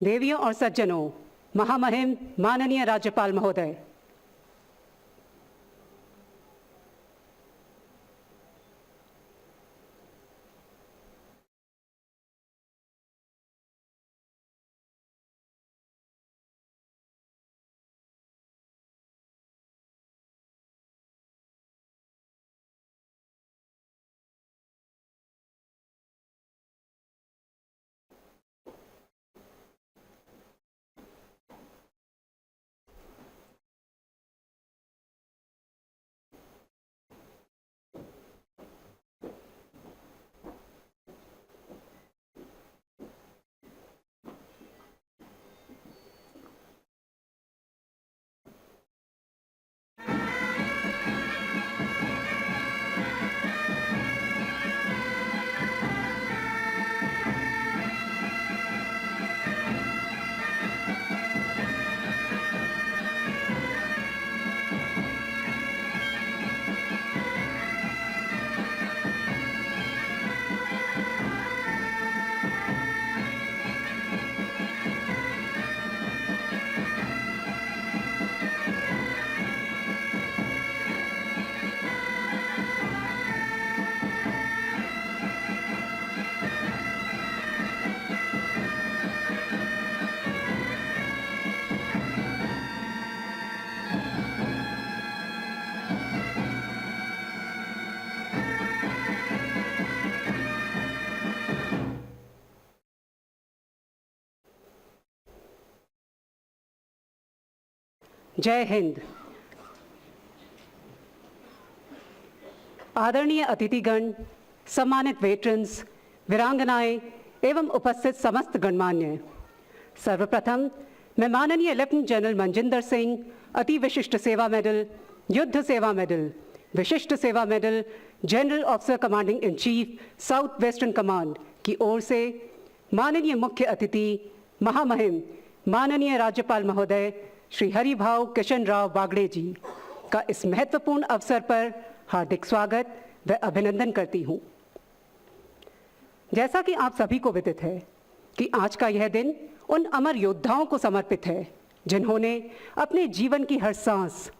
देवियों और सज्जनों, महामहिम माननीय राज्यपाल महोदय, जय हिंद। आदरणीय अतिथिगण, सम्मानित वेटरन्स, वीरांगनाएं एवं उपस्थित समस्त गणमान्य, सर्वप्रथम मैं माननीय लेफ्टिनेंट जनरल मनजिंदर सिंह अति विशिष्ट सेवा मेडल, युद्ध सेवा मेडल, विशिष्ट सेवा medal, general officer commanding in chief south western command की ओर से माननीय मुख्य अतिथि महामहिम माननीय राज्यपाल महोदय श्री हरिभाऊ किशन राव बागड़े जी का इस महत्वपूर्ण अवसर पर हार्दिक स्वागत व अभिनंदन करती हूँ। जैसा कि आप सभी को विदित है कि आज का यह दिन उन अमर योद्धाओं को समर्पित है जिन्होंने अपने जीवन की हर सांस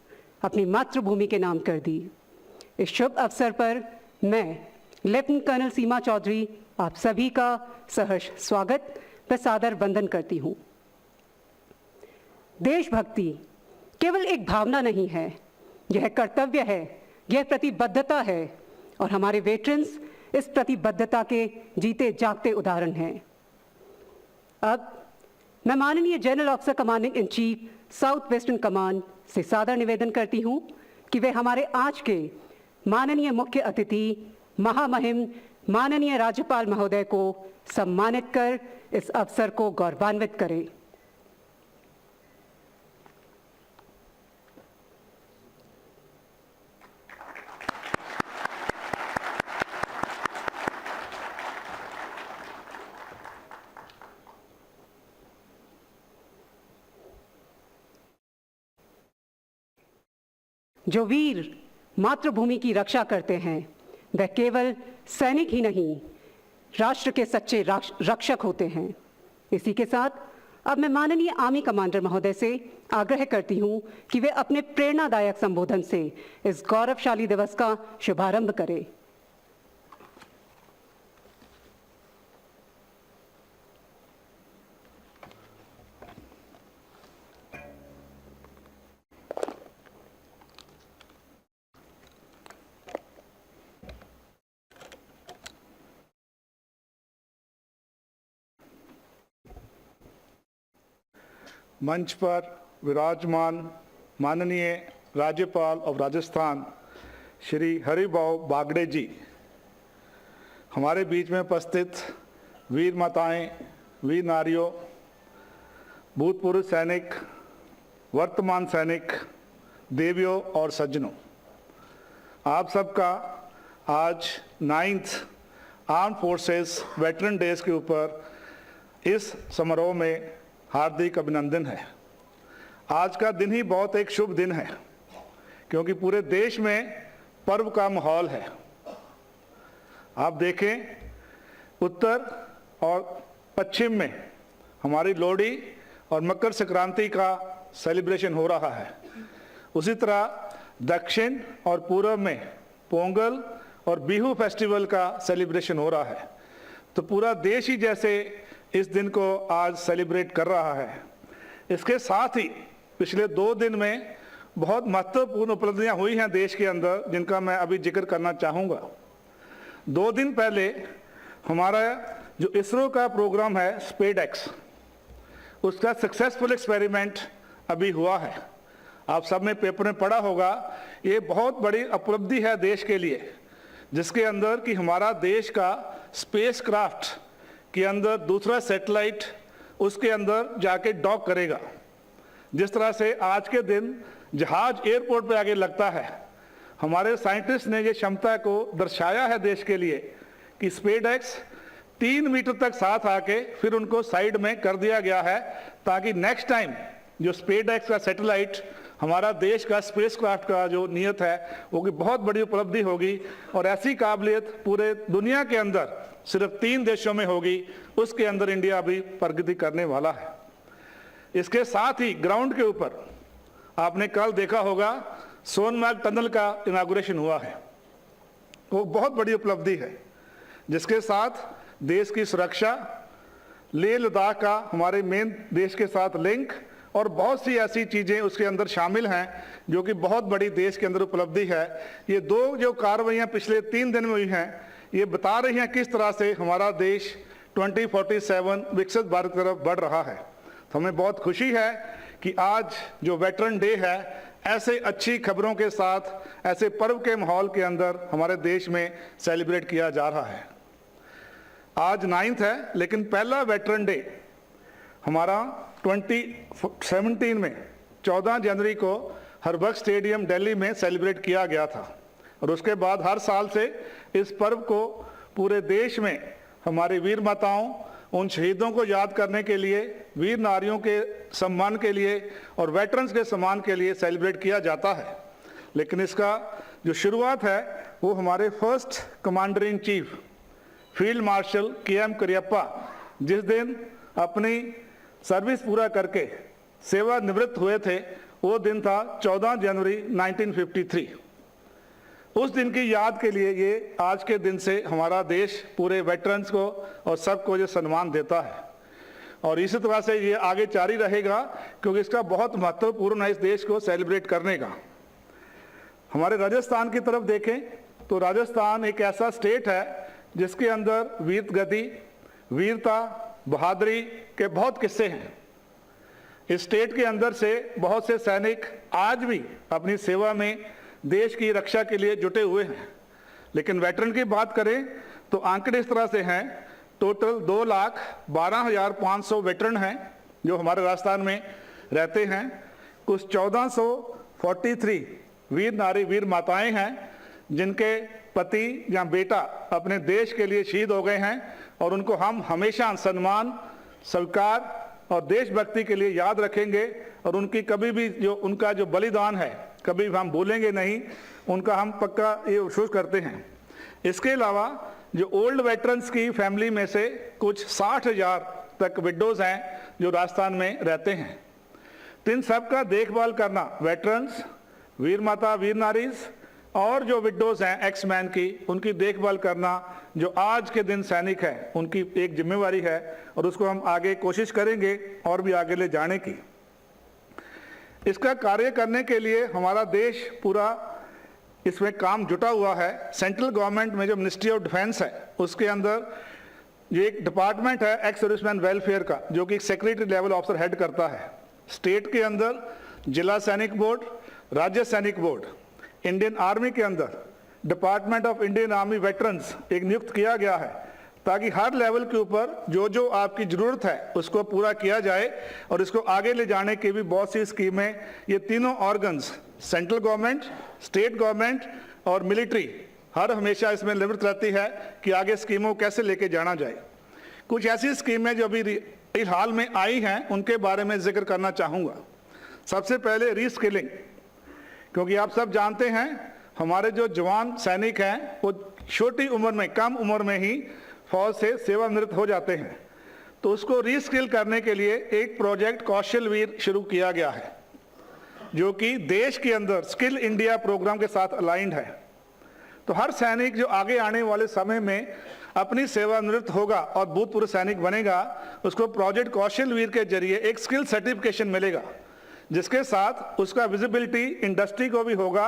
अपनी मातृभूमि के नाम कर दी। इस शुभ अवसर पर मैं लेफ्टिनेंट कर्नल सीमा चौधरी आप सभी का सहर्ष स्वागत व सादर वंदन करती हूँ। देशभक्ति केवल एक भावना नहीं है, यह कर्तव्य है, यह प्रतिबद्धता है और हमारे वेटरन्स इस प्रतिबद्धता के जीते जागते उदाहरण हैं। अब मैं माननीय general officer commanding in chief south western command से सादर निवेदन करती हूँ कि वे हमारे आज के माननीय मुख्य अतिथि महामहिम माननीय राज्यपाल महोदय को सम्मानित कर इस अवसर को गौरवान्वित करें। जो वीर मातृभूमि की रक्षा करते हैं वह केवल सैनिक ही नहीं, राष्ट्र के सच्चे रक्षक होते हैं। इसी के साथ अब मैं माननीय आर्मी कमांडर महोदय से आग्रह करती हूं कि वे अपने प्रेरणादायक संबोधन से इस गौरवशाली दिवस का शुभारंभ करें। मंच पर विराजमान माननीय राज्यपाल ऑफ राजस्थान श्री हरिभाऊ बागड़े जी, हमारे बीच में उपस्थित वीर माताएं, वीर नारियों, भूतपूर्व सैनिक, वर्तमान सैनिक, देवियों और सज्जनों, आप सबका आज 9th arm forces veteran days के ऊपर इस समारोह में हार्दिक अभिनंदन है। आज का दिन ही बहुत एक शुभ दिन है क्योंकि पूरे देश में पर्व का माहौल है। आप देखें, उत्तर और पश्चिम में हमारी लोहड़ी और मकर संक्रांति का सेलिब्रेशन हो रहा है। उसी तरह दक्षिण और पूर्व में पोंगल और बिहू फेस्टिवल का सेलिब्रेशन हो रहा है। तो पूरा देश ही जैसे इस दिन को आज सेलिब्रेट कर रहा है। इसके साथ ही पिछले 2 दिन में बहुत महत्वपूर्ण उपलब्धियां हुई हैं देश के अंदर, जिनका मैं अभी जिक्र करना चाहूँगा। 2 दिन पहले हमारा जो इसरो का प्रोग्राम है स्पेसएक्स, उसका सक्सेसफुल एक्सपेरिमेंट अभी हुआ है। आप सब ने पेपर में पढ़ा होगा। ये बहुत बड़ी उपलब्धि है देश के लिए, जिसके अंदर कि हमारा देश का स्पेसक्राफ्ट के अंदर दूसरा सैटेलाइट उसके अंदर जाके डॉक करेगा। जिस तरह से आज के दिन जहाज एयरपोर्ट पे आगे लगता है, हमारे साइंटिस्ट ने ये क्षमता को दर्शाया है देश के लिए कि स्पेसएक्स 3 मीटर तक साथ आके फिर उनको साइड में कर दिया गया है, ताकि नेक्स्ट टाइम जो स्पेसएक्स का सैटेलाइट हमारा देश का स्पेसक्राफ्ट का जो नियत है वो की बहुत बड़ी उपलब्धि होगी। और ऐसी काबिलियत पूरे दुनिया के अंदर सिर्फ 3 देशों में होगी, उसके अंदर इंडिया अभी प्रगति करने वाला है। इसके साथ ही ग्राउंड के ऊपर आपने कल देखा होगा सोनमार्ग टनल का इनागुरेशन हुआ है। वो बहुत बड़ी उपलब्धि है, जिसके साथ देश की सुरक्षा, लेह लद्दाख का हमारे मेन देश के साथ लिंक और बहुत सी ऐसी चीज़ें उसके अंदर शामिल हैं जो कि बहुत बड़ी देश के अंदर उपलब्धि है। ये 2 जो कार्रवाइयाँ पिछले 3 दिन में हुई हैं, ये बता रही हैं किस तरह से हमारा देश 2047 विकसित भारत की तरफ बढ़ रहा है। तो हमें बहुत खुशी है कि आज जो वेटरन डे है, ऐसे अच्छी खबरों के साथ ऐसे पर्व के माहौल के अंदर हमारे देश में सेलिब्रेट किया जा रहा है। आज 9th है, लेकिन पहला वेटरन डे हमारा 2017 में 14 जनवरी को हरबख्श स्टेडियम दिल्ली में सेलिब्रेट किया गया था। और उसके बाद हर साल से इस पर्व को पूरे देश में हमारी वीर माताओं, उन शहीदों को याद करने के लिए, वीर नारियों के सम्मान के लिए और वेटरन्स के सम्मान के लिए सेलिब्रेट किया जाता है। लेकिन इसका जो शुरुआत है वो हमारे first commander in chief field marshal KM Cariappa जिस दिन अपनी सर्विस पूरा करके सेवानिवृत्त हुए थे, वो दिन था 14 जनवरी 1953। उस दिन की याद के लिए ये आज के दिन से हमारा देश पूरे वेटरन्स को और सबको ये सम्मान देता है। और इसी तरह से ये आगे जारी रहेगा, क्योंकि इसका बहुत महत्वपूर्ण है इस देश को सेलिब्रेट करने का। हमारे राजस्थान की तरफ देखें तो राजस्थान एक ऐसा स्टेट है जिसके अंदर वीर गति, वीरता, बहादुरी के बहुत किस्से हैं। इस स्टेट के अंदर से बहुत से सैनिक आज भी अपनी सेवा में देश की रक्षा के लिए जुटे हुए हैं। लेकिन वेटरन की बात करें तो आंकड़े इस तरह से हैं, टोटल 2,12,500 वेटरन हैं जो हमारे राजस्थान में रहते हैं। कुछ 1443 वीर नारी, वीर माताएं हैं जिनके पति या बेटा अपने देश के लिए शहीद हो गए हैं, और उनको हम हमेशा सम्मान, स्वीकार और देशभक्ति के लिए याद रखेंगे। और उनकी कभी भी जो उनका जो बलिदान है कभी भी हम भूलेंगे नहीं, उनका हम पक्का ये महसूस करते हैं। इसके अलावा जो ओल्ड वेटरन्स की फैमिली में से कुछ 60,000 तक विडोज़ हैं जो राजस्थान में रहते हैं। तो इन सब का देखभाल करना वेटरन्स, वीर माता, वीर नारीज और जो विडोज़ हैं एक्स मैन की, उनकी देखभाल करना जो आज के दिन सैनिक हैं उनकी एक जिम्मेवारी है। और उसको हम आगे कोशिश करेंगे और भी आगे ले जाने की। इसका कार्य करने के लिए हमारा देश पूरा इसमें काम जुटा हुआ है। सेंट्रल गवर्नमेंट में जो मिनिस्ट्री ऑफ डिफेंस है उसके अंदर ये एक डिपार्टमेंट है एक्स सर्विसमैन वेलफेयर का, जो कि सेक्रेटरी लेवल ऑफिसर हेड करता है। स्टेट के अंदर जिला सैनिक बोर्ड, राज्य सैनिक बोर्ड, इंडियन आर्मी के अंदर department of Indian army veterans एक नियुक्त किया गया है, ताकि हर लेवल के ऊपर जो जो आपकी ज़रूरत है उसको पूरा किया जाए। और इसको आगे ले जाने की भी बहुत सी स्कीमें ये तीनों organs, central government, state government और मिलिट्री, हर हमेशा इसमें निवृत्त रहती है कि आगे स्कीमों कैसे लेके जाना जाए। कुछ ऐसी स्कीमें जो अभी हाल में आई हैं उनके बारे में जिक्र करना चाहूँगा। सबसे पहले रीस्किलिंग, क्योंकि आप सब जानते हैं हमारे जो जवान सैनिक हैं वो छोटी उम्र में, कम उम्र में ही फौज से सेवानिवृत्त हो जाते हैं। तो उसको रीस्किल करने के लिए एक प्रोजेक्ट कौशल वीर शुरू किया गया है, जो कि देश के अंदर स्किल इंडिया प्रोग्राम के साथ अलाइंड है। तो हर सैनिक जो आगे आने वाले समय में अपनी सेवानिवृत्त होगा और भूतपूर्व सैनिक बनेगा, उसको प्रोजेक्ट कौशल वीर के जरिए एक स्किल सर्टिफिकेशन मिलेगा, जिसके साथ उसका विजिबिलिटी इंडस्ट्री को भी होगा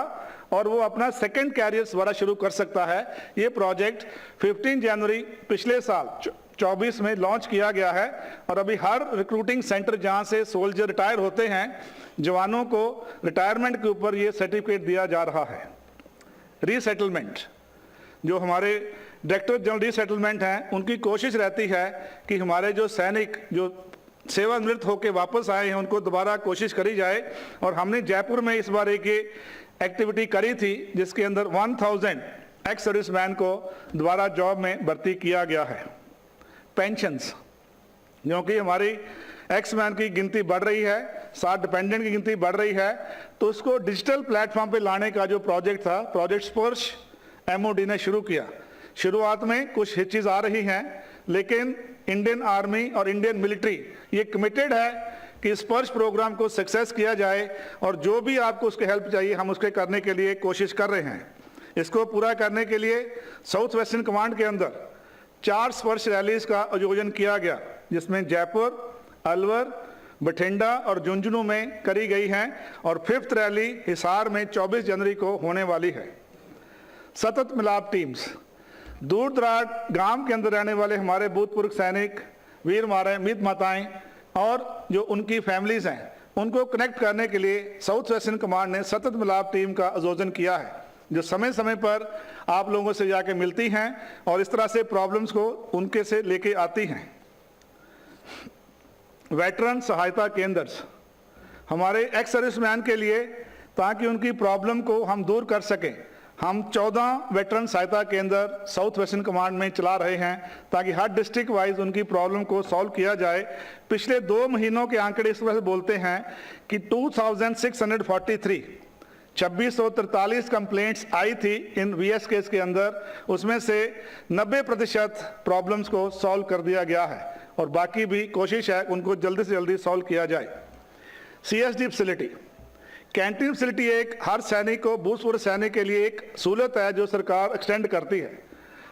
और वो अपना सेकंड कैरियर दोबारा शुरू कर सकता है। ये प्रोजेक्ट 15 जनवरी पिछले साल 24 में लॉन्च किया गया है और अभी हर रिक्रूटिंग सेंटर जहां से सोल्जर रिटायर होते हैं, जवानों को रिटायरमेंट के ऊपर ये सर्टिफिकेट दिया जा रहा है। रीसेटलमेंट, जो हमारे डायरेक्टर जनरल रीसेटलमेंट हैं, उनकी कोशिश रहती है कि हमारे जो सैनिक जो सेवानिवृत्त होकर वापस आए हैं उनको दोबारा कोशिश करी जाए। और हमने जयपुर में इस बार एक एक्टिविटी करी थी जिसके अंदर 1000 एक्स सर्विसमैन को दोबारा जॉब में भर्ती किया गया है। पेंशन्स, क्योंकि हमारी एक्स मैन की गिनती बढ़ रही है, साथ डिपेंडेंट की गिनती बढ़ रही है, तो उसको डिजिटल प्लेटफॉर्म पे लाने का जो प्रोजेक्ट था, प्रोजेक्ट स्पर्श MOD ने शुरू किया। शुरुआत में कुछ हिचकिचाहट आ रही हैं, लेकिन इंडियन आर्मी और इंडियन मिलिट्री ये कमिटेड है कि स्पर्श प्रोग्राम को सक्सेस किया जाए और जो भी आपको उसकी हेल्प चाहिए हम उसके करने के लिए कोशिश कर रहे हैं। इसको पूरा करने के लिए साउथ वेस्टर्न कमांड के अंदर 4 स्पर्श रैलीज का आयोजन किया गया, जिसमें जयपुर, अलवर, बठिंडा और झुंझुनू में करी गई हैं और 5th रैली हिसार में 24 जनवरी को होने वाली है। सतत मिलाप टीम्स, दूर दराज गांव के अंदर रहने वाले हमारे भूतपूर्व सैनिक, वीर मारे मीत माताएं और जो उनकी फैमिलीज हैं, उनको कनेक्ट करने के लिए साउथ वेस्टर्न कमांड ने सतत मिलाप टीम का आयोजन किया है, जो समय समय पर आप लोगों से जाके मिलती हैं और इस तरह से प्रॉब्लम्स को उनके से लेके आती हैं। वेटरन सहायता केंद्र, हमारे एक्स सर्विसमैन के लिए, ताकि उनकी प्रॉब्लम को हम दूर कर सकें, हम 14 वेटरन सहायता केंद्र साउथ वेस्टर्न कमांड में चला रहे हैं, ताकि हर डिस्ट्रिक्ट वाइज उनकी प्रॉब्लम को सॉल्व किया जाए। पिछले 2 महीनों के आंकड़े इस वजह से बोलते हैं कि 2643 कंप्लेंट्स आई थी इन VS केस के अंदर, उसमें से 90% प्रॉब्लम्स को सॉल्व कर दिया गया है और बाकी भी कोशिश है उनको जल्दी से जल्दी सॉल्व किया जाए। CSD फैसिलिटी, कैंटीन फैसिलिटी एक हर सैनिक को, भूतपूर्व सैनिक के लिए एक सहूलत है जो सरकार एक्सटेंड करती है।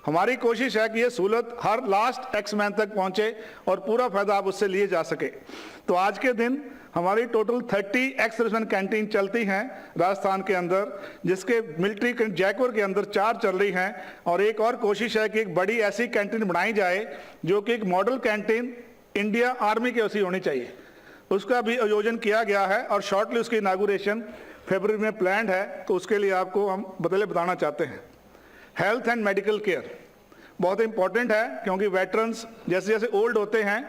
हमारी कोशिश है कि ये सहूलत हर लास्ट एक्स मैन तक पहुंचे और पूरा फायदा आप उससे लिए जा सके। तो आज के दिन हमारी टोटल 30 एक्स सर्विसमैन कैंटीन चलती हैं राजस्थान के अंदर, जिसके मिलिट्री जयपुर के अंदर 4 चल रही हैं और एक और कोशिश है कि एक बड़ी ऐसी कैंटीन बनाई जाए जो कि एक मॉडल कैंटीन इंडिया आर्मी के वैसी होनी चाहिए। उसका भी आयोजन किया गया है और शॉर्टली उसकी इनागुरेशन फरवरी में प्लान्ड है, तो उसके लिए आपको हम बताना चाहते हैं। हेल्थ एंड मेडिकल केयर बहुत इंपॉर्टेंट है, क्योंकि वेटरन्स जैसे जैसे ओल्ड होते हैं,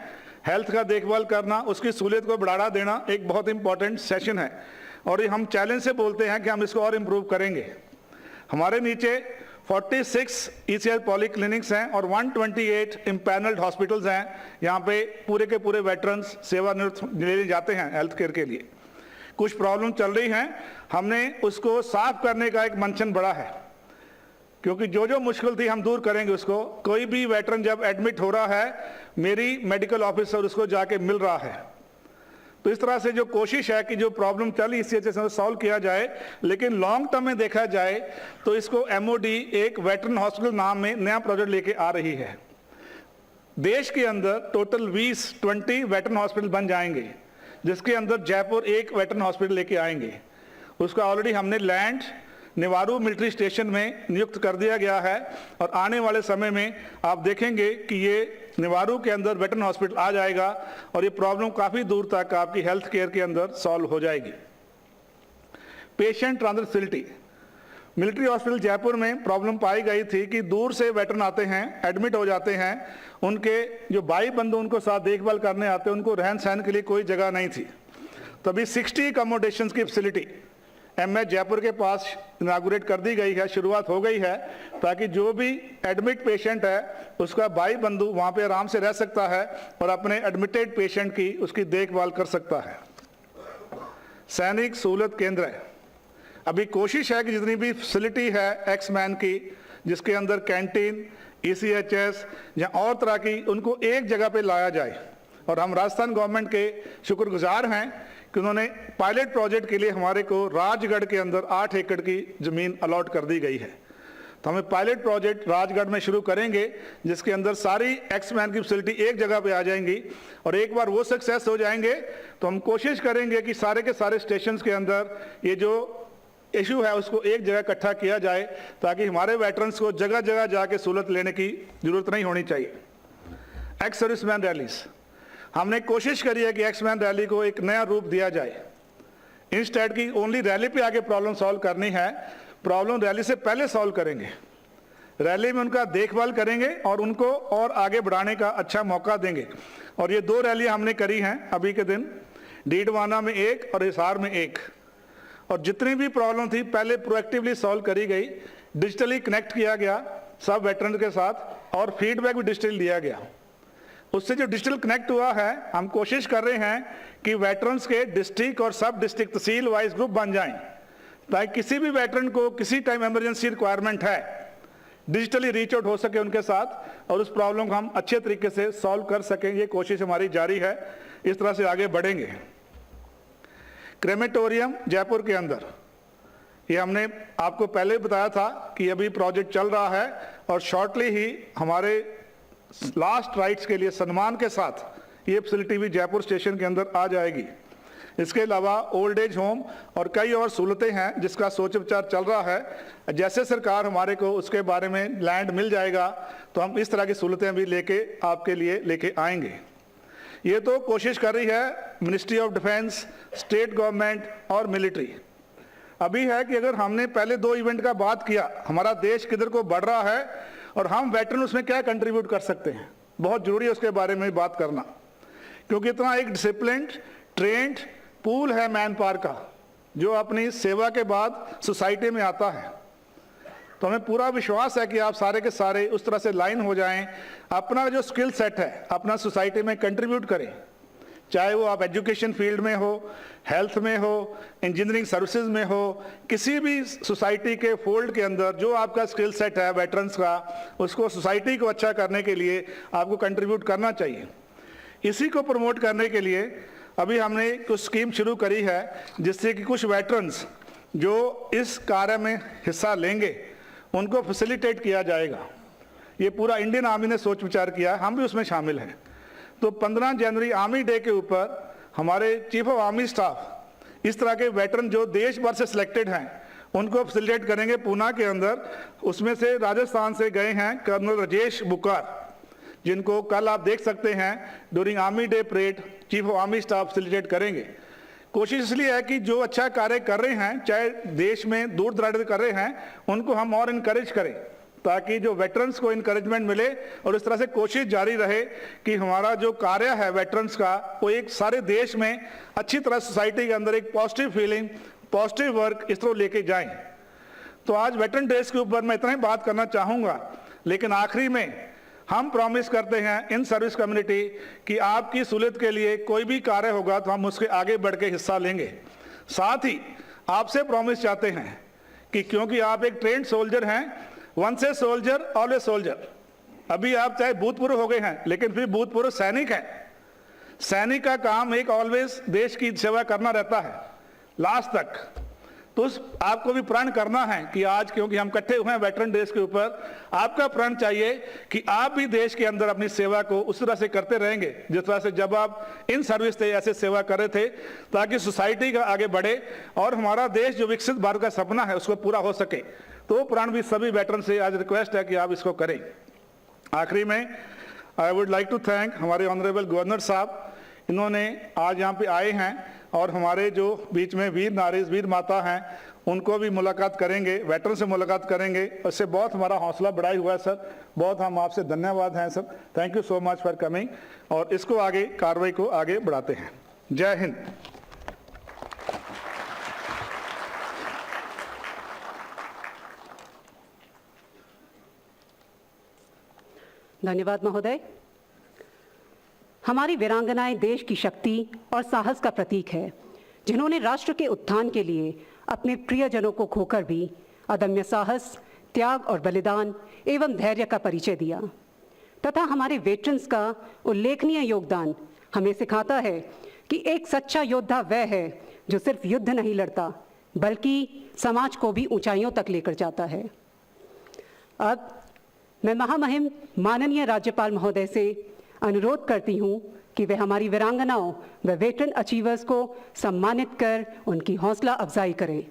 हेल्थ का देखभाल करना, उसकी सहूलियत को बढ़ावा देना एक बहुत इंपॉर्टेंट सेशन है और ये हम चैलेंज से बोलते हैं कि हम इसको और इम्प्रूव करेंगे। हमारे नीचे 46 ECH पॉलीक्लिनिक्स हैं और 128 इम्पैनल्ड हॉस्पिटल्स हैं। यहाँ पे पूरे के पूरे वेटरन्स सेवानिवृत्त ले जाते हैं हेल्थ केयर के लिए। कुछ प्रॉब्लम चल रही हैं, हमने उसको साफ करने का एक मंथन बड़ा है, क्योंकि जो जो मुश्किल थी हम दूर करेंगे उसको। कोई भी वेटरन जब एडमिट हो रहा है, मेरी मेडिकल ऑफिसर उसको जाके मिल रहा है। तो इस तरह से जो कोशिश है कि जो प्रॉब्लम चली इससे अच्छे से सॉल्व किया जाए, लेकिन लॉन्ग टर्म में देखा जाए तो इसको MOD एक वेटरन हॉस्पिटल नाम में नया प्रोजेक्ट लेके आ रही है। देश के अंदर टोटल 20 वेटरन हॉस्पिटल बन जाएंगे, जिसके अंदर जयपुर एक वेटरन हॉस्पिटल लेके आएंगे। उसका ऑलरेडी हमने लैंड निवारू मिलिट्री स्टेशन में नियुक्त कर दिया गया है और आने वाले समय में आप देखेंगे कि ये निवारू के अंदर वेटरन हॉस्पिटल आ जाएगा और ये प्रॉब्लम काफ़ी दूर तक आपकी हेल्थ केयर के अंदर सॉल्व हो जाएगी। Patient transfer facility, military hospital Jaipur में प्रॉब्लम पाई गई थी कि दूर से वेटरन आते हैं, एडमिट हो जाते हैं, उनके जो भाई बंधु उनको साथ देखभाल करने आते हैं, उनको रहन सहन के लिए कोई जगह नहीं थी। तो अभी 60 अकोमोडेशन की फैसिलिटी MS जयपुर के पास इनागुरेट कर दी गई है, शुरुआत हो गई है, ताकि जो भी एडमिट पेशेंट है उसका भाई बंधु वहाँ पे आराम से रह सकता है और अपने एडमिटेड पेशेंट की उसकी देखभाल कर सकता है। सैनिक सहूलत केंद्र है, अभी कोशिश है कि जितनी भी फैसिलिटी है एक्स मैन की, जिसके अंदर कैंटीन, ECHS या और तरह की उनको एक जगह पे लाया जाए। और हम राजस्थान गवर्नमेंट के शुक्रगुजार हैं कि उन्होंने पायलट प्रोजेक्ट के लिए हमारे को राजगढ़ के अंदर 8 एकड़ की ज़मीन अलॉट कर दी गई है। तो हमें पायलट प्रोजेक्ट राजगढ़ में शुरू करेंगे, जिसके अंदर सारी एक्समैन की फैसिलिटी एक जगह पे आ जाएंगी। और एक बार वो सक्सेस हो जाएंगे तो हम कोशिश करेंगे कि सारे के सारे स्टेशंस के अंदर ये जो इशू है उसको एक जगह इकट्ठा किया जाए, ताकि हमारे वेटरन्स को जगह जगह जाके सहूलत लेने की ज़रूरत नहीं होनी चाहिए। एक्स सर्विसमैन रैलीज, हमने कोशिश करी है कि एक्समैन रैली को एक नया रूप दिया जाए। इंस्टेड की ओनली रैली पे आके प्रॉब्लम सॉल्व करनी है, प्रॉब्लम रैली से पहले सॉल्व करेंगे। रैली में उनका देखभाल करेंगे और उनको और आगे बढ़ाने का अच्छा मौका देंगे। और ये 2 रैली हमने करी हैं अभी के दिन, डीडवाना में 1 और हिसार में 1। और जितनी भी प्रॉब्लम थी पहले प्रोएक्टिवली सॉल्व करी गई, डिजिटली कनेक्ट किया गया सब वेटरन के साथ, और फीडबैक भी डिजिटली दिया गया। उससे जो डिजिटल कनेक्ट हुआ है, हम कोशिश कर रहे हैं कि वेटरन्स के डिस्ट्रिक्ट और सब डिस्ट्रिक्ट तहसील वाइज ग्रुप बन जाएं, ताकि किसी भी वेटरन को किसी टाइम इमरजेंसी रिक्वायरमेंट है, डिजिटली रीच आउट हो सके उनके साथ और उस प्रॉब्लम को हम अच्छे तरीके से सॉल्व कर सकें। ये कोशिश हमारी जारी है, इस तरह से आगे बढ़ेंगे। क्रेमेटोरियम जयपुर के अंदर, ये हमने आपको पहले बताया था कि अभी प्रोजेक्ट चल रहा है और शॉर्टली ही हमारे लास्ट राइट्स के लिए सम्मान के साथ ये फैसिलिटी भी जयपुर स्टेशन के अंदर आ जाएगी। इसके अलावा ओल्ड एज होम और कई और सहूलतें हैं जिसका सोच विचार चल रहा है। जैसे सरकार हमारे को उसके बारे में लैंड मिल जाएगा तो हम इस तरह की सहूलतें भी लेके आपके लिए लेके आएंगे। ये तो कोशिश कर रही है ministry of defence, state government और मिलिट्री। अभी है कि अगर हमने पहले 2 इवेंट का बात किया, हमारा देश किधर को बढ़ रहा है और हम वेटरन उसमें क्या कंट्रीब्यूट कर सकते हैं, बहुत जरूरी है उसके बारे में बात करना, क्योंकि इतना एक डिसिप्लिन्ड ट्रेंड पूल है मैन पावर का जो अपनी सेवा के बाद सोसाइटी में आता है। तो हमें पूरा विश्वास है कि आप सारे के सारे उस तरह से लाइन हो जाएं, अपना जो स्किल सेट है अपना सोसाइटी में कंट्रीब्यूट करें, चाहे वो आप एजुकेशन फील्ड में हो, हेल्थ में हो, इंजीनियरिंग सर्विसेज में हो, किसी भी सोसाइटी के फोल्ड के अंदर जो आपका स्किल सेट है वेटरन्स का, उसको सोसाइटी को अच्छा करने के लिए आपको कंट्रीब्यूट करना चाहिए। इसी को प्रमोट करने के लिए अभी हमने कुछ स्कीम शुरू करी है, जिससे कि कुछ वेटरन्स जो इस कार्य में हिस्सा लेंगे उनको फैसिलिटेट किया जाएगा। ये पूरा इंडियन आर्मी ने सोच विचार किया, हम भी उसमें शामिल हैं। तो 15 जनवरी आर्मी डे के ऊपर हमारे चीफ ऑफ आर्मी स्टाफ इस तरह के वेटरन जो देश भर से सिलेक्टेड हैं उनको फैसिलिटेट करेंगे पूना के अंदर। उसमें से राजस्थान से गए हैं कर्नल राजेश बुकार, जिनको कल आप देख सकते हैं during army day parade chief of army staff facilitate करेंगे। कोशिश इसलिए है कि जो अच्छा कार्य कर रहे हैं, चाहे देश में दूर दराज कर रहे हैं, उनको हम और इनकरेज करें, ताकि जो वेटरन्स को इनकरेजमेंट मिले और इस तरह से कोशिश जारी रहे कि हमारा जो कार्य है वेटरन्स का वो एक सारे देश में अच्छी तरह सोसाइटी के अंदर एक पॉजिटिव फीलिंग, पॉजिटिव वर्क इस तरह लेके जाएं। तो आज वेटरन डेज के ऊपर मैं इतना ही बात करना चाहूँगा, लेकिन आखिरी में हम प्रॉमिस करते हैं इन सर्विस कम्युनिटी कि आपकी सहूलियत के लिए कोई भी कार्य होगा तो हम उसके आगे बढ़ के हिस्सा लेंगे। साथ ही आपसे प्रॉमिस चाहते हैं कि क्योंकि आप एक ट्रेंड सोल्जर हैं, once a soldier always soldier. अभी आप चाहे भूतपूर्व हो गए हैं लेकिन फिर भूतपूर्व सैनिक हैं। सैनिक का काम एक ऑलवेज देश की सेवा करना रहता है लास्ट तक। तो आपको भी प्रण करना है कि आज क्योंकि हम इकट्ठे हुए हैं वेटरन डेज के ऊपर, आपका प्रण चाहिए कि आप भी देश के अंदर अपनी सेवा को उस तरह से करते रहेंगे जिस तरह से जब आप इन सर्विस थे ऐसे सेवा कर रहे थे, ताकि सोसाइटी का आगे बढ़े और हमारा देश जो विकसित भारत का सपना है उसको पूरा हो सके। तो प्रण भी सभी वेटरन से आज रिक्वेस्ट है कि आप इसको करें। आखिरी में I would like to thank हमारे ऑनरेबल गवर्नर साहब, इन्होंने आज यहाँ पे आए हैं और हमारे जो बीच में वीर नारी वीर माता हैं उनको भी मुलाकात करेंगे, वेटरन से मुलाकात करेंगे। उससे बहुत हमारा हौसला बढ़ाई हुआ है सर, बहुत हम आपसे धन्यवाद हैं sir. Thank you so much for coming और इसको आगे कार्रवाई को आगे बढ़ाते हैं। जय हिंद। धन्यवाद महोदय। हमारी वीरांगनाएं देश की शक्ति और साहस का प्रतीक है, जिन्होंने राष्ट्र के उत्थान के लिए अपने प्रियजनों को खोकर भी अदम्य साहस, त्याग और बलिदान एवं धैर्य का परिचय दिया तथा हमारे वेटरन्स का उल्लेखनीय योगदान हमें सिखाता है कि एक सच्चा योद्धा वह है जो सिर्फ युद्ध नहीं लड़ता बल्कि समाज को भी ऊंचाइयों तक लेकर जाता है। अब मैं महामहिम माननीय राज्यपाल महोदय से अनुरोध करती हूं कि वे हमारी वीरांगनाओं व वेटरन अचीवर्स को सम्मानित कर उनकी हौसला अफजाई करें।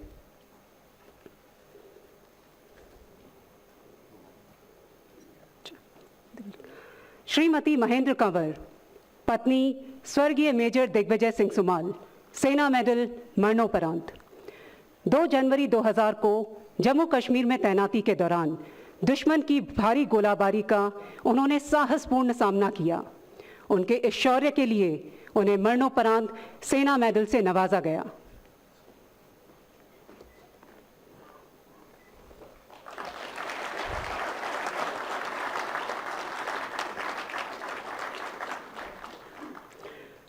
श्रीमती महेंद्र कंवर, पत्नी स्वर्गीय मेजर दिग्विजय सिंह सुमाल, सेना मेडल मरणोपरांत। 2 जनवरी 2000 को जम्मू कश्मीर में तैनाती के दौरान दुश्मन की भारी गोलाबारी का उन्होंने साहसपूर्ण सामना किया। उनके इस शौर्य के लिए उन्हें मरणोपरांत सेना मेडल से नवाजा गया।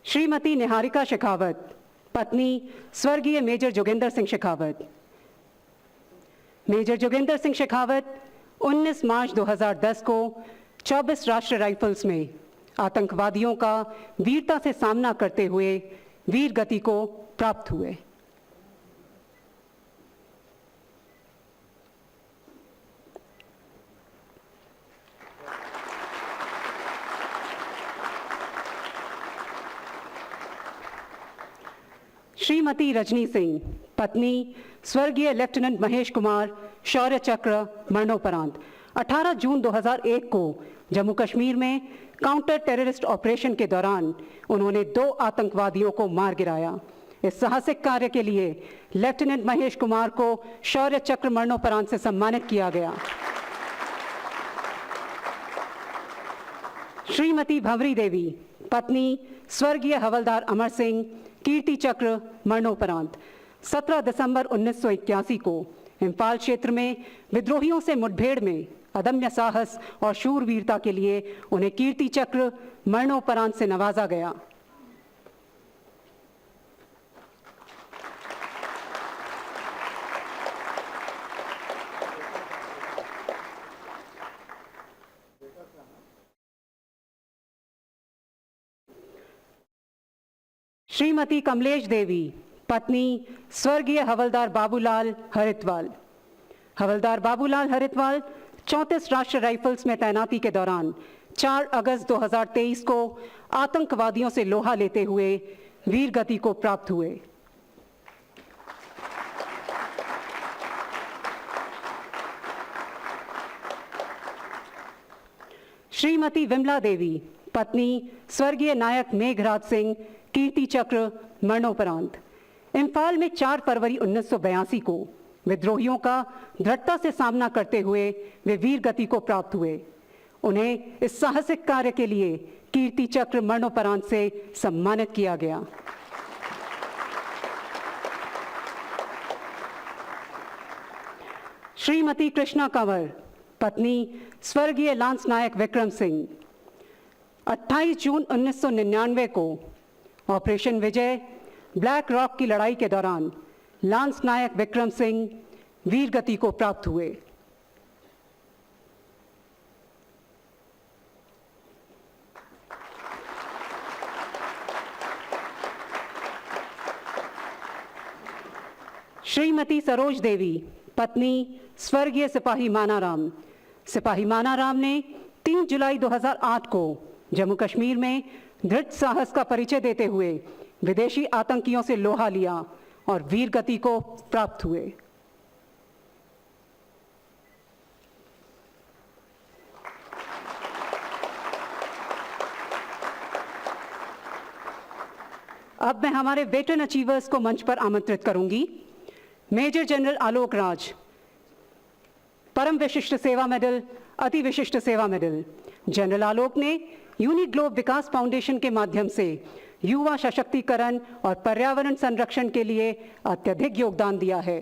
श्रीमती निहारिका शेखावत, पत्नी स्वर्गीय मेजर जोगेंद्र सिंह शेखावत। मेजर जोगेंद्र सिंह शेखावत 19 मार्च 2010 को 24 राष्ट्रीय राइफल्स में आतंकवादियों का वीरता से सामना करते हुए वीर गति को प्राप्त हुए। श्रीमती रजनी सिंह, पत्नी स्वर्गीय लेफ्टिनेंट महेश कुमार, शौर्य चक्र मरणोपरांत। 18 जून 2001 को जम्मू कश्मीर में काउंटर टेररिस्ट ऑपरेशन के दौरान उन्होंने 2 आतंकवादियों को मार गिराया। इस साहसिक कार्य के लिए लेफ्टिनेंट महेश कुमार को शौर्य चक्र मरणोपरांत से सम्मानित किया गया। श्रीमती भंवरी देवी, पत्नी स्वर्गीय हवलदार अमर सिंह, कीर्ति चक्र मरणोपरांत। 17 दिसंबर 1981 को इम्फाल क्षेत्र में विद्रोहियों से मुठभेड़ में अदम्य साहस और शूरवीरता के लिए उन्हें कीर्ति चक्र मरणोपरांत से नवाजा गया। श्रीमती कमलेश देवी, पत्नी स्वर्गीय हवलदार बाबूलाल हरितवाल। हवलदार बाबूलाल हरितवाल 34 राष्ट्रीय राइफल्स में तैनाती के दौरान 4 अगस्त 2023 को आतंकवादियों से लोहा लेते हुए वीर गति को प्राप्त हुए। श्रीमती विमला देवी, पत्नी स्वर्गीय नायक मेघराज सिंह, कीर्ति चक्र मरणोपरांत। इम्फाल में 4 फरवरी 1982 को विद्रोहियों का दृढ़ता से सामना करते हुए वे वीर गति को प्राप्त हुए। उन्हें इस साहसिक कार्य के लिए कीर्ति चक्र मरणोपरांत से सम्मानित किया गया। श्रीमती कृष्णा कंवर, पत्नी स्वर्गीय लांस नायक विक्रम सिंह। 28 जून 1999 को ऑपरेशन विजय ब्लैक रॉक की लड़ाई के दौरान लांस नायक विक्रम सिंह वीर गति को प्राप्त हुए। श्रीमती सरोज देवी, पत्नी स्वर्गीय सिपाही मानाराम। सिपाही मानाराम ने 3 जुलाई 2008 को जम्मू कश्मीर में दृढ़ साहस का परिचय देते हुए विदेशी आतंकियों से लोहा लिया और वीर गति को प्राप्त हुए। अब मैं हमारे वेटरन अचीवर्स को मंच पर आमंत्रित करूंगी। मेजर जनरल आलोक राज, परम विशिष्ट सेवा मेडल, अति विशिष्ट सेवा मेडल। जनरल आलोक ने यूनिग्लोब विकास फाउंडेशन के माध्यम से युवा सशक्तिकरण और पर्यावरण संरक्षण के लिए अत्यधिक योगदान दिया है।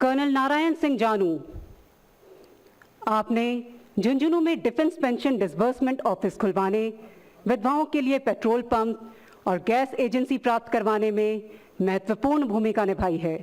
कर्नल नारायण सिंह जानू, आपने झुंझुनू में डिफेंस पेंशन डिसबर्समेंट ऑफिस खुलवाने, विधवाओं के लिए पेट्रोल पंप और गैस एजेंसी प्राप्त करवाने में महत्वपूर्ण भूमिका निभाई है।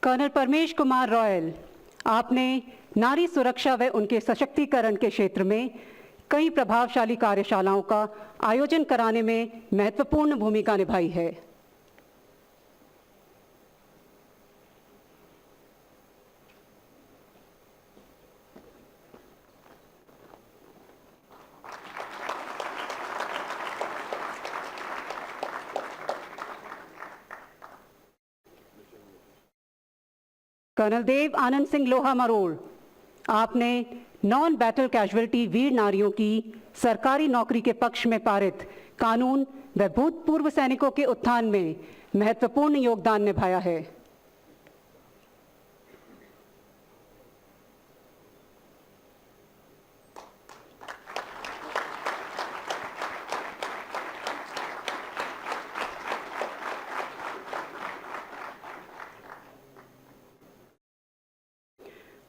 कर्नल परमेश कुमार रॉयल, आपने नारी सुरक्षा व उनके सशक्तिकरण के क्षेत्र में कई प्रभावशाली कार्यशालाओं का आयोजन कराने में महत्वपूर्ण भूमिका निभाई है। कर्नल देव आनंद सिंह लोहा मरोड़, आपने नॉन बैटल कैजुअल्टी वीर नारियों की सरकारी नौकरी के पक्ष में पारित कानून व भूतपूर्व सैनिकों के उत्थान में महत्वपूर्ण योगदान निभाया है।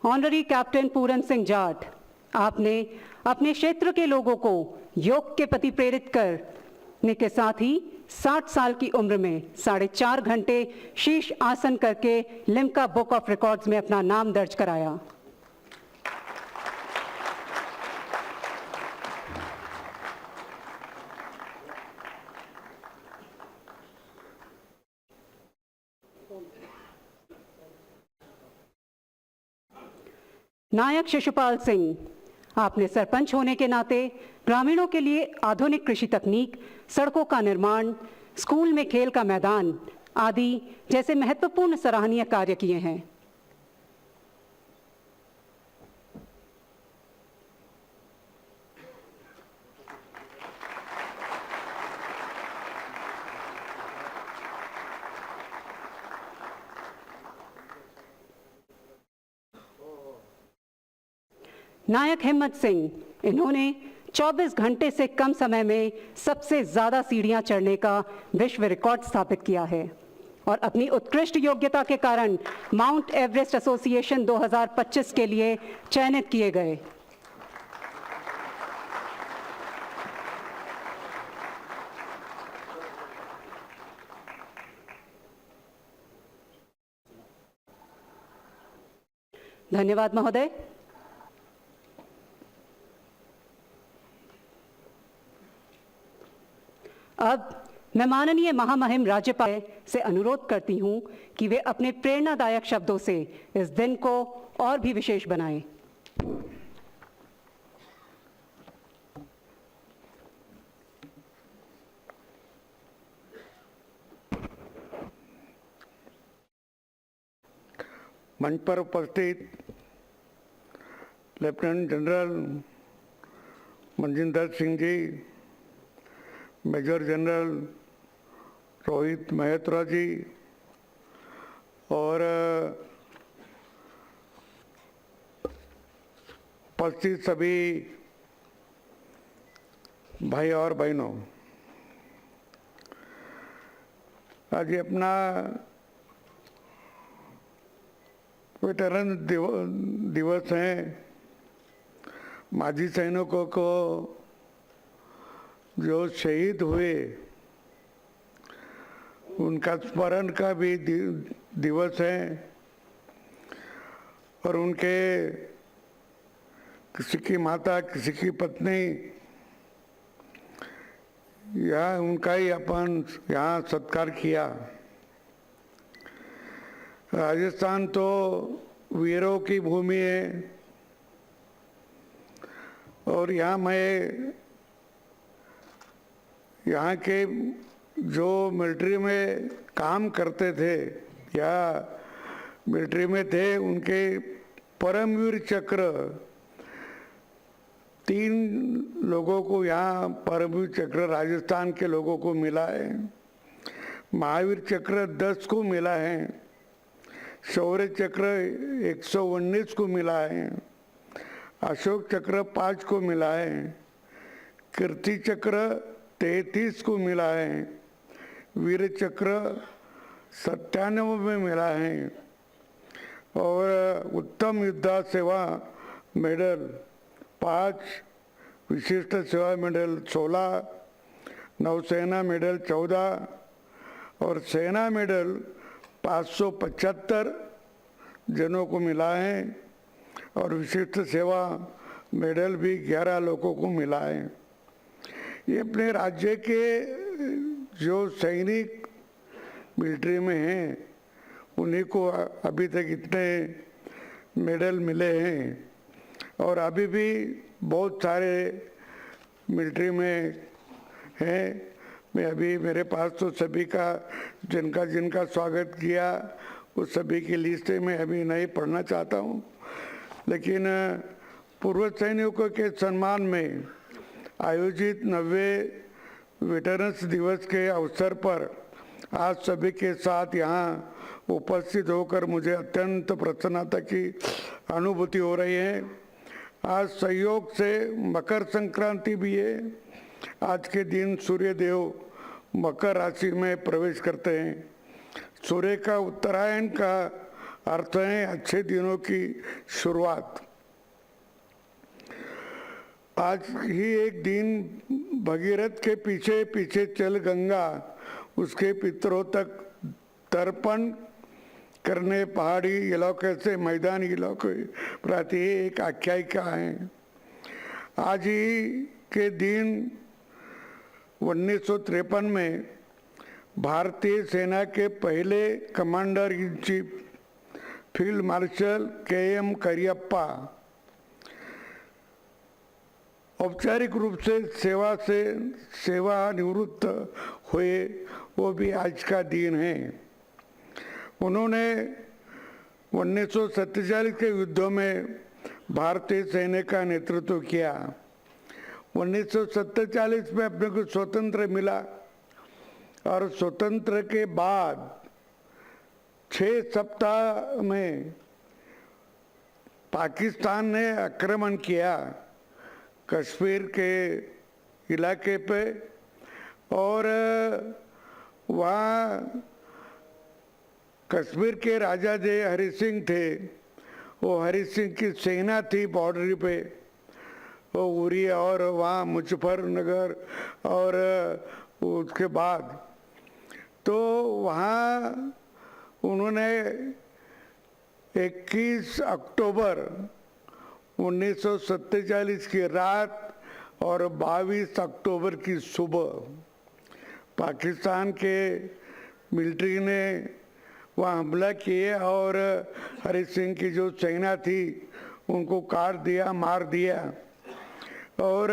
ऑनररी कैप्टन पूरन सिंह जाट, आपने अपने क्षेत्र के लोगों को योग के प्रति प्रेरित करने के साथ ही 60 साल की उम्र में 4.5 घंटे शीर्ष आसन करके लिम्का बुक ऑफ रिकॉर्ड्स में अपना नाम दर्ज कराया। नायक शिशुपाल सिंह, आपने सरपंच होने के नाते ग्रामीणों के लिए आधुनिक कृषि तकनीक, सड़कों का निर्माण, स्कूल में खेल का मैदान आदि जैसे महत्वपूर्ण सराहनीय कार्य किए हैं। नायक हिम्मत सिंह, इन्होंने 24 घंटे से कम समय में सबसे ज्यादा सीढ़ियां चढ़ने का विश्व रिकॉर्ड स्थापित किया है और अपनी उत्कृष्ट योग्यता के कारण माउंट एवरेस्ट एसोसिएशन 2025 के लिए चयनित किए गए। धन्यवाद महोदय। अब मैं माननीय महामहिम राज्यपाल से अनुरोध करती हूं कि वे अपने प्रेरणादायक शब्दों से इस दिन को और भी विशेष बनाएं। मंच पर उपस्थित lieutenant general Manjinder Singh ji, major general Rohit Mehtra जी और उपस्थित सभी भाई और बहनों, आज ये अपना वेटरन दिवस है। माजी सैनिकों को जो शहीद हुए उनका स्मरण का भी दिवस है और उनके किसी की माता, किसी की पत्नी या उनका ही अपन यहाँ सत्कार किया। राजस्थान तो वीरों की भूमि है और यहाँ मैं यहाँ के जो मिलिट्री में काम करते थे या मिलिट्री में थे, उनके परमवीर चक्र 3 लोगों को यहाँ परमवीर चक्र राजस्थान के लोगों को मिला है, महावीर चक्र 10 को मिला है, शौर्य चक्र 119 को मिला है, अशोक चक्र 5 को मिला है, कीर्ति चक्र 33 को मिला है, वीर चक्र 97 में मिला है और उत्तम युद्ध सेवा मेडल 5, विशिष्ट सेवा मेडल 16, नौसेना मेडल 14 और सेना मेडल 575 जनों को मिला है और विशिष्ट सेवा मेडल भी 11 लोगों को मिला है। ये अपने राज्य के जो सैनिक मिलिट्री में हैं उन्हीं को अभी तक इतने मेडल मिले हैं और अभी भी बहुत सारे मिलिट्री में हैं। मैं अभी मेरे पास तो सभी का जिनका जिनका स्वागत किया उस सभी की लिस्ट में अभी नहीं पढ़ना चाहता हूँ, लेकिन पूर्व सैनिकों के सम्मान में आयोजित 90वें वेटरन्स दिवस के अवसर पर आज सभी के साथ यहाँ उपस्थित होकर मुझे अत्यंत प्रसन्नता की अनुभूति हो रही है। आज संयोग से मकर संक्रांति भी है। आज के दिन सूर्य देव मकर राशि में प्रवेश करते हैं। सूर्य का उत्तरायण का अर्थ है अच्छे दिनों की शुरुआत। आज ही एक दिन भगीरथ के पीछे पीछे चल गंगा उसके पितरों तक तर्पण करने पहाड़ी इलाके से मैदानी इलाके प्रति एक आख्यायिका है। आज ही के दिन 1953 में भारतीय सेना के पहले commander in chief field marshal KM Cariappa औपचारिक रूप से सेवानिवृत्त हुए, वो भी आज का दिन है। उन्होंने 1947 के युद्धों में भारतीय सेना का नेतृत्व किया। 1947 में अपने को स्वतंत्र मिला और स्वतंत्र के बाद 6 सप्ताह में पाकिस्तान ने आक्रमण किया कश्मीर के इलाके पे और वहाँ कश्मीर के राजा जय हरि सिंह थे, वो हरि सिंह की सेना थी बॉर्डर पे, वो उरी और वहाँ मुजफ्फरनगर और उसके बाद तो वहाँ उन्होंने 21 अक्टूबर 1947 की रात और 22 अक्टूबर की सुबह पाकिस्तान के मिलिट्री ने वहाँ हमला किए और हरि सिंह की जो सेना थी उनको काट दिया, मार दिया और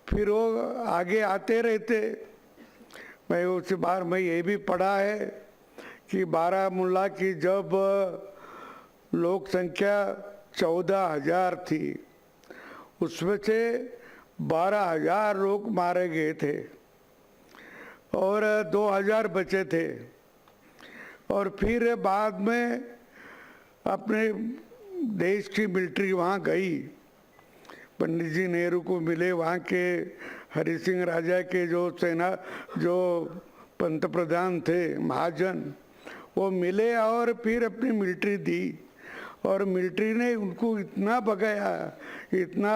फिर वो आगे आते रहते। मैं उस बार में ये भी पढ़ा है कि बारामूला की जब लोक संख्या 14,000 थी उसमें से 12,000 लोग मारे गए थे और 2,000 बचे थे और फिर बाद में अपने देश की मिलिट्री वहाँ गई, पंडित जी नेहरू को मिले, वहाँ के हरि सिंह राजा के जो सेना जो पंतप्रधान थे महाजन वो मिले और फिर अपनी मिलिट्री दी और मिलिट्री ने उनको इतना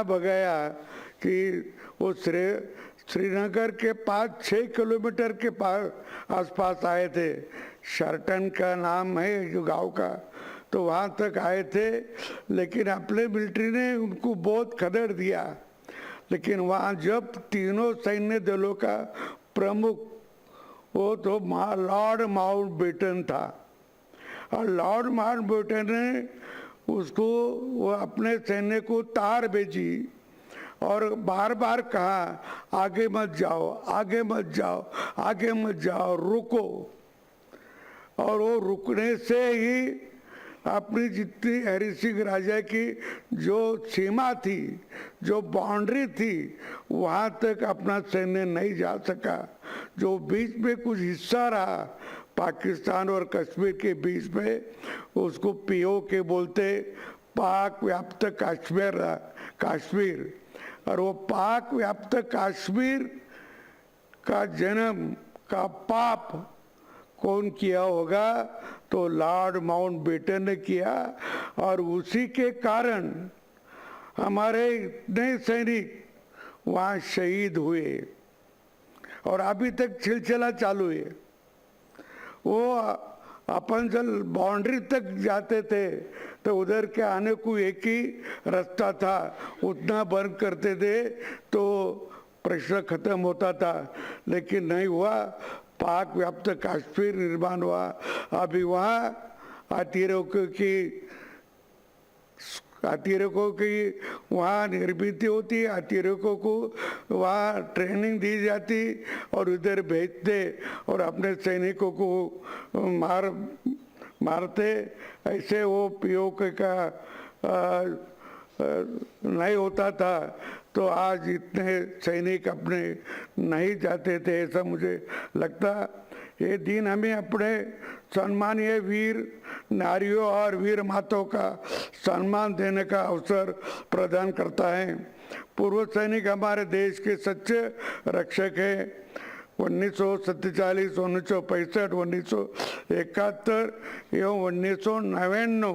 भगाया कि वो श्रीनगर के 5-6 किलोमीटर के आसपास आए थे। शर्टन का नाम है जो गांव का, तो वहाँ तक आए थे, लेकिन अपने मिलिट्री ने उनको बहुत खदेड़ दिया। लेकिन वहाँ जब तीनों सैन्य दलों का प्रमुख वो तो लॉर्ड माउंटबेटन था और लॉर्ड माउंटबेटन ने उसको वो अपने सैन्य को तार भेजी और बार बार कहा आगे मत जाओ, आगे मत जाओ, आगे मत जाओ, रुको। और वो रुकने से ही अपनी जितनी हरि सिंह राजा की जो सीमा थी, जो बाउंड्री थी, वहाँ तक अपना सैन्य नहीं जा सका। जो बीच में कुछ हिस्सा रहा पाकिस्तान और कश्मीर के बीच में, उसको पीओके बोलते, पाक व्याप्त कश्मीर। और वो पाक व्याप्त कश्मीर का जन्म का पाप कौन किया होगा? तो लॉर्ड माउंटबेटन ने किया। और उसी के कारण हमारे इतने सैनिक वहाँ शहीद हुए और अभी तक सिलसिला चालू है। वो अपन जब बाउंड्री तक जाते थे तो उधर के आने को एक ही रास्ता था, उतना बंद करते थे तो प्रश्न खत्म होता था। लेकिन नहीं हुआ, पाक व्याप्त कश्मीर निर्माण हुआ। अभी वहाँ अतिरेकों की वहाँ निर्मित होती, अतिरेकों को वहाँ ट्रेनिंग दी जाती और उधर भेजते और अपने सैनिकों को मारते। ऐसे वो पीओके का नहीं होता था तो आज इतने सैनिक अपने नहीं जाते थे, ऐसा मुझे लगता। ये दिन हमें अपने सम्मानीय वीर नारियों और वीर माताओं का सम्मान देने का अवसर प्रदान करता है। पूर्व सैनिक हमारे देश के सच्चे रक्षक हैं। 1947, 1965, 1971 एवं 1999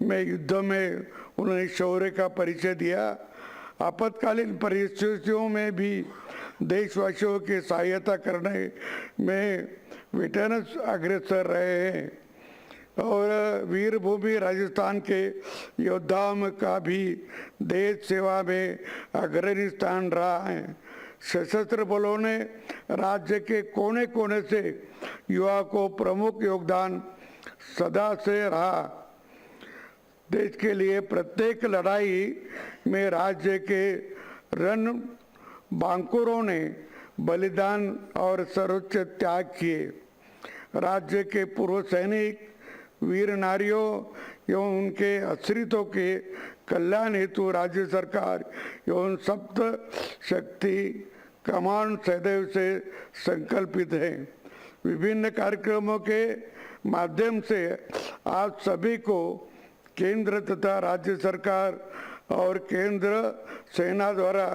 में युद्ध में उन्होंने शौर्य का परिचय दिया। आपातकालीन परिस्थितियों में भी देशवासियों की सहायता करने में वेटरन्स अग्रसर रहे हैं और वीरभूमि राजस्थान के योद्धाओं का भी देश सेवा में अग्रणी स्थान रहा है। सशस्त्र बलों ने राज्य के कोने कोने से युवा को प्रमुख योगदान सदा से रहा। देश के लिए प्रत्येक लड़ाई में राज्य के रण बांकुरों ने बलिदान और सर्वोच्च त्याग किए। राज्य के पूर्व सैनिक वीर नारियों एवं उनके आश्रितों के कल्याण हेतु राज्य सरकार एवं सप्त शक्ति कमान सदैव से संकल्पित है। विभिन्न कार्यक्रमों के माध्यम से आप सभी को केंद्र तथा राज्य सरकार और केंद्र सेना द्वारा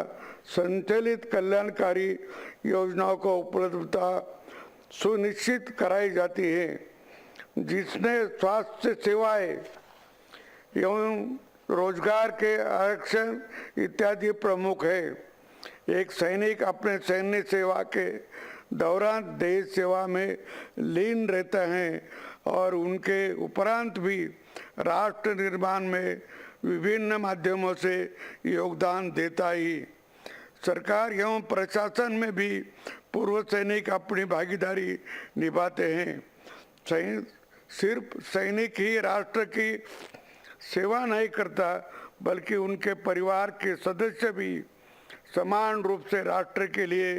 संचालित कल्याणकारी योजनाओं को उपलब्धता सुनिश्चित कराई जाती है, जिसमें स्वास्थ्य सेवाएं एवं रोजगार के आरक्षण इत्यादि प्रमुख है। एक सैनिक अपने सैन्य सेवा के दौरान देश सेवा में लीन रहते हैं और उनके उपरांत भी राष्ट्र निर्माण में विभिन्न माध्यमों से योगदान देता ही। सरकार एवं प्रशासन में भी पूर्व सैनिक अपनी भागीदारी निभाते हैं। सिर्फ सैनिक ही राष्ट्र की सेवा नहीं करता, बल्कि उनके परिवार के सदस्य भी समान रूप से राष्ट्र के लिए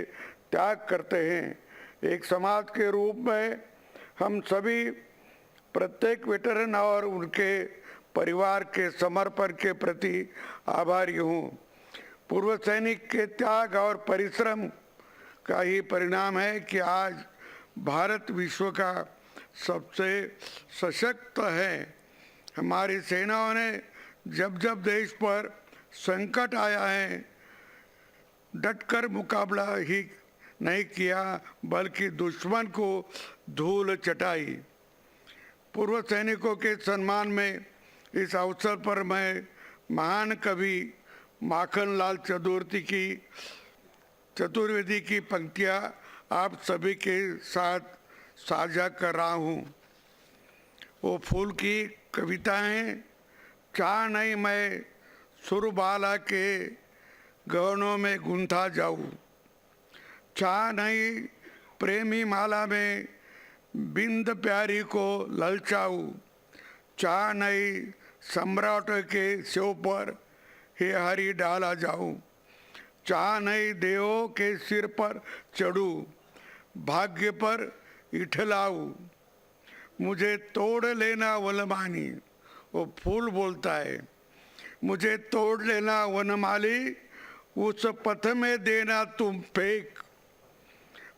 त्याग करते हैं। एक समाज के रूप में हम सभी प्रत्येक वेटरन और उनके परिवार के समर्पण के प्रति आभारी हूँ। पूर्व सैनिक के त्याग और परिश्रम का ही परिणाम है कि आज भारत विश्व का सबसे सशक्त है। हमारी सेनाओं ने जब जब देश पर संकट आया है डटकर मुकाबला ही नहीं किया, बल्कि दुश्मन को धूल चटाई। पूर्व सैनिकों के सम्मान में इस अवसर पर मैं महान कवि माखनलाल चतुर्वेदी की पंक्तियाँ आप सभी के साथ साझा कर रहा हूँ। वो फूल की कविताएं, चाह नहीं मैं सुरबाला के गहनों में गुंथा जाऊँ, चाह नहीं प्रेमी माला में बिंद प्यारी को ललचाऊँ, चाह नहीं सम्राट के शिव पर हे हरि डाला जाऊँ, चाह नहीं देवों के सिर पर चढ़ूँ, भाग्य पर इठलाऊँ, मुझे तोड़ लेना वनमाली, वो फूल बोलता है, मुझे तोड़ लेना वनमाली, उस पथ में देना तुम फेंक,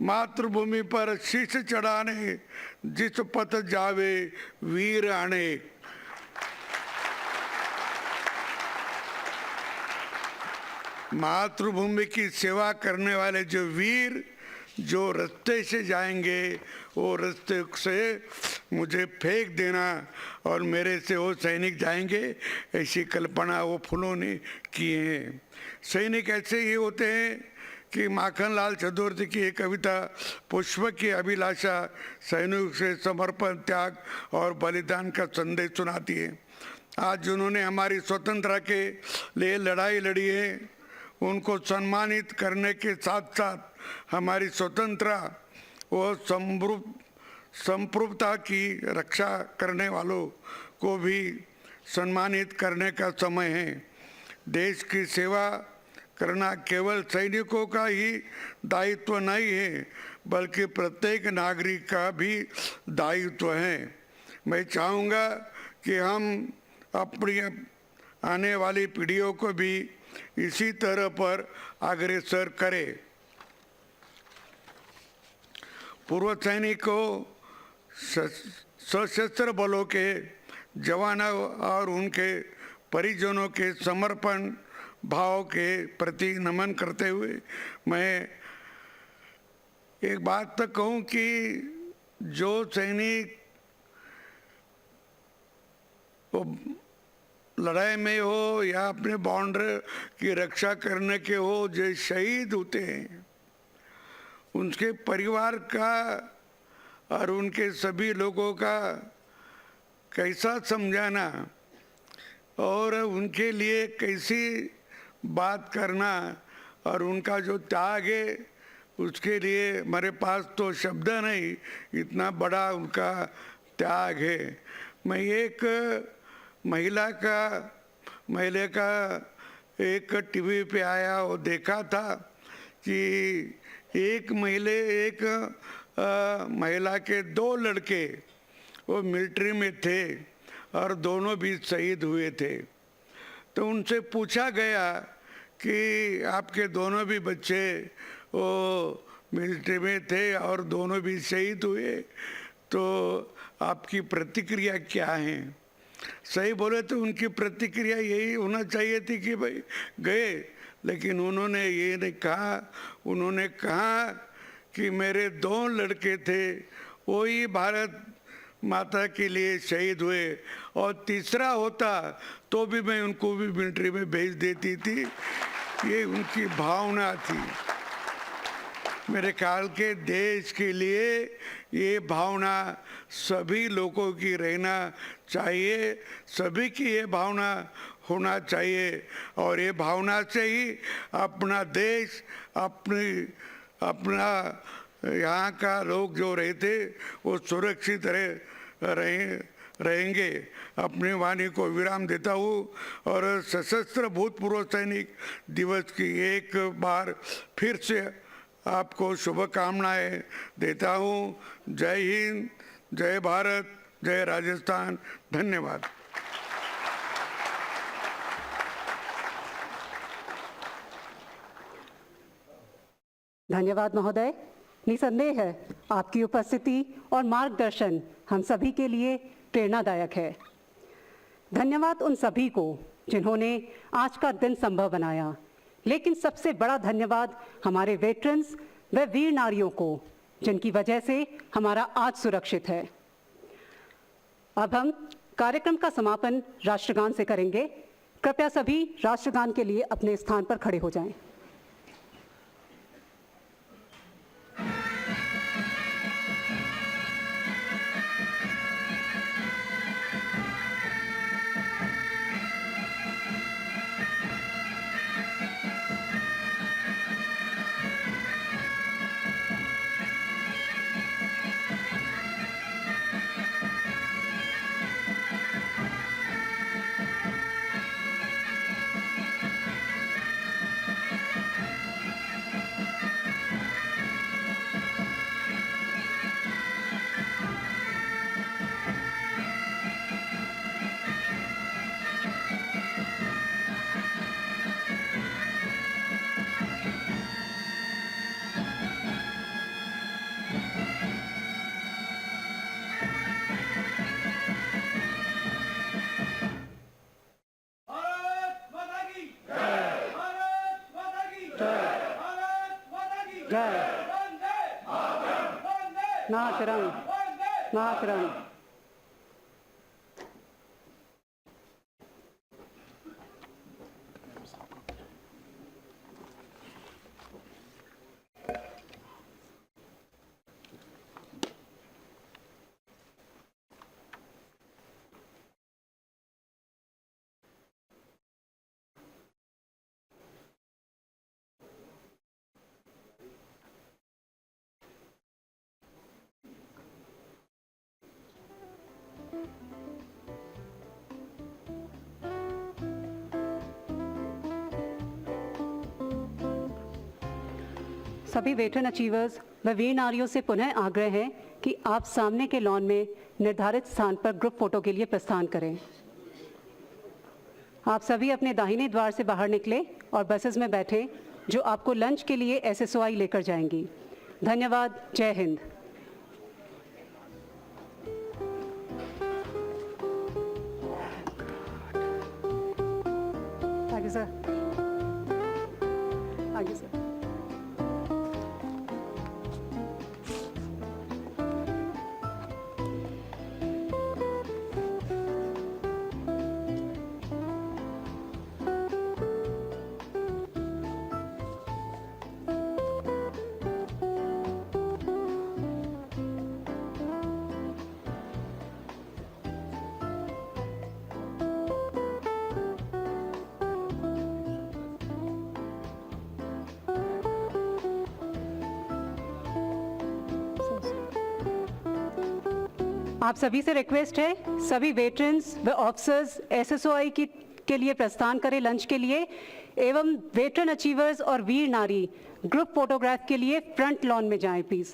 मातृभूमि पर शीश चढ़ाने जिस पथ जावे वीर आने। मातृभूमि की सेवा करने वाले जो वीर जो रास्ते से जाएंगे वो रास्ते से मुझे फेंक देना और मेरे से वो सैनिक जाएंगे, ऐसी कल्पना वो फूलों ने किए हैं। सैनिक ऐसे ही होते हैं कि माखनलाल चतुर्थी की एक कविता पुष्प की अभिलाषा सैनिक से समर्पण, त्याग और बलिदान का संदेश सुनाती है। आज जिन्होंने हमारी स्वतंत्रता के लिए लड़ाई लड़ी है, उनको सम्मानित करने के साथ साथ हमारी स्वतंत्रता और संप्रभुता की रक्षा करने वालों को भी सम्मानित करने का समय है। देश की सेवा करना केवल सैनिकों का ही दायित्व नहीं है, बल्कि प्रत्येक नागरिक का भी दायित्व है। मैं चाहूँगा कि हम अपनी आने वाली पीढ़ियों को भी इसी तरह पर अग्रसर करें। पूर्व सैनिकों, सशस्त्र बलों के जवानों और उनके परिजनों के समर्पण भाव के प्रति नमन करते हुए मैं एक बात तक कहूँ कि जो सैनिक लड़ाई में हो या अपने बॉर्डर की रक्षा करने के हो, जो शहीद होते हैं, उनके परिवार का और उनके सभी लोगों का कैसा समझाना और उनके लिए कैसी बात करना और उनका जो त्याग है उसके लिए मेरे पास तो शब्द नहीं, इतना बड़ा उनका त्याग है। मैं एक महिला का एक टीवी पे आया और देखा था कि एक महिला के 2 लड़के वो मिलिट्री में थे और दोनों भी शहीद हुए थे। तो उनसे पूछा गया कि आपके दोनों भी बच्चे वो मिलिट्री में थे और दोनों भी शहीद हुए, तो आपकी प्रतिक्रिया क्या है? सही बोले तो उनकी प्रतिक्रिया यही होना चाहिए थी कि भाई गए, लेकिन उन्होंने ये नहीं कहा। उन्होंने कहा कि मेरे 2 लड़के थे, वही भारत माता के लिए शहीद हुए, और तीसरा होता तो भी मैं उनको भी मिलिट्री में भेज देती थी। ये उनकी भावना थी। मेरे ख्याल के देश के लिए ये भावना सभी लोगों की रहना चाहिए, सभी की ये भावना होना चाहिए, और ये भावना से ही अपना देश अपना यहाँ का लोग जो रहते वो सुरक्षित रहेंगे। अपनी वाणी को विराम देता हूँ और सशस्त्र भूतपूर्व सैनिक दिवस की एक बार फिर से आपको शुभकामनाएं देता हूँ। जय हिंद, जय भारत, जय राजस्थान। धन्यवाद। धन्यवाद महोदय। निसंदेह है आपकी उपस्थिति और मार्गदर्शन हम सभी के लिए प्रेरणादायक है। धन्यवाद उन सभी को जिन्होंने आज का दिन संभव बनाया, लेकिन सबसे बड़ा धन्यवाद हमारे वेटरन्स व वीर नारियों को, जिनकी वजह से हमारा आज सुरक्षित है। अब हम कार्यक्रम का समापन राष्ट्रगान से करेंगे। कृपया सभी राष्ट्रगान के लिए अपने स्थान पर खड़े हो जाएं। मातरम, मातरम। सभी वेटरन अचीवर्स व वीर नारियों से पुनः आग्रह है कि आप सामने के लॉन में निर्धारित स्थान पर ग्रुप फोटो के लिए प्रस्थान करें। आप सभी अपने दाहिने द्वार से बाहर निकले और बसेस में बैठे जो आपको लंच के लिए SSOI लेकर जाएंगी। धन्यवाद। जय हिंद। आगे सर, आगे सर। आप सभी से रिक्वेस्ट है, सभी वेटरन्स व ऑफिसर्स SSOI के लिए प्रस्थान करें लंच के लिए, एवं वेटरन अचीवर्स और वीर नारी ग्रुप फोटोग्राफ के लिए फ्रंट लॉन में जाएं प्लीज।